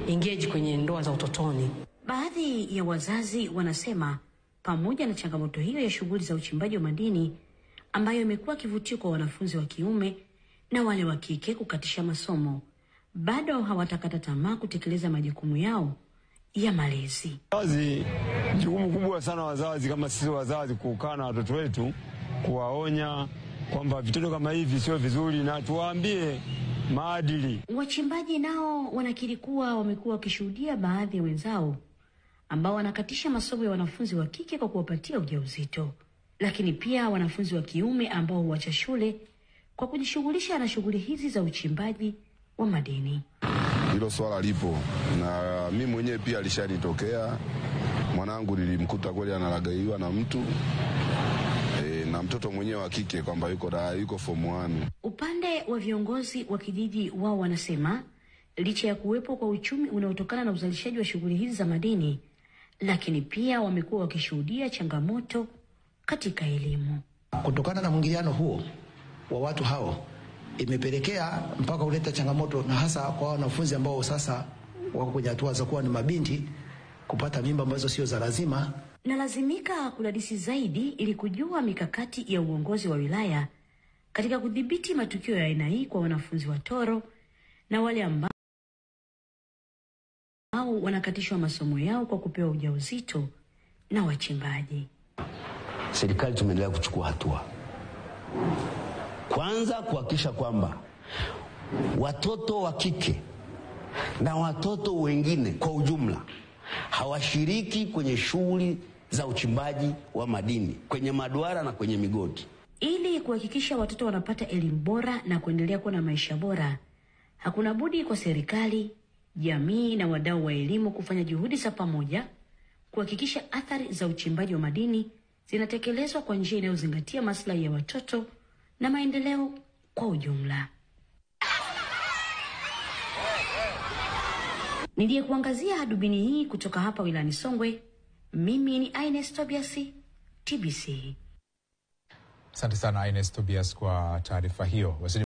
engage kwenye ndoa za utotoni. Baadhi ya wazazi wanasema pamoja na changamoto hiyo ya shughuli za uchimbaji wa madini ambayo imekuwa kivutio kwa wanafunzi wa kiume na wale wa kike kukatisha masomo, bado hawatakata tamaa kutekeleza majukumu yao ya malezi. Jukumu kubwa sana wazazi, kama sisi wazazi, kukaa na watoto wetu, kuwaonya kwamba vitendo kama hivi sio vizuri na tuwaambie maadili. Wachimbaji nao wanakiri kuwa wamekuwa wakishuhudia baadhi ya wenzao ambao wanakatisha masomo ya wanafunzi wa kike kwa kuwapatia ujauzito, lakini pia wanafunzi wa kiume ambao huacha shule kwa kujishughulisha na shughuli hizi za uchimbaji wa madini. Hilo swala lipo na mimi mwenyewe pia alishanitokea. Mwanangu nilimkuta kweli analagaiwa na mtu na mtoto mwenyewe wa kike kwamba yuko form 1. Upande wa viongozi wa kijiji wao wanasema licha ya kuwepo kwa uchumi unaotokana na uzalishaji wa shughuli hizi za madini, lakini pia wamekuwa wakishuhudia changamoto katika elimu. Kutokana na mwingiliano huo wa watu hao, imepelekea mpaka kuleta changamoto, na hasa kwa wanafunzi ambao sasa wako kwenye hatua za kuwa ni mabinti, kupata mimba ambazo sio za lazima. Na lazimika kudadisi zaidi ili kujua mikakati ya uongozi wa wilaya katika kudhibiti matukio ya aina hii kwa wanafunzi watoro na wale ambao wanakatishwa masomo yao kwa kupewa ujauzito na wachimbaji. Serikali tumeendelea kuchukua hatua. Kwanza kuhakikisha kwamba watoto wa kike na watoto wengine kwa ujumla hawashiriki kwenye shughuli za uchimbaji wa madini kwenye maduara na kwenye migodi. Ili kuhakikisha watoto wanapata elimu bora na kuendelea kuwa na maisha bora, hakuna budi kwa serikali, jamii na wadau wa elimu kufanya juhudi za pamoja kuhakikisha athari za uchimbaji wa madini zinatekelezwa kwa njia inayozingatia maslahi ya watoto na maendeleo kwa ujumla. Niliyekuangazia hadubini hii kutoka hapa wilayani Songwe, mimi ni Ines Tobias, TBC. Asante sana Ines Tobias kwa taarifa hiyo.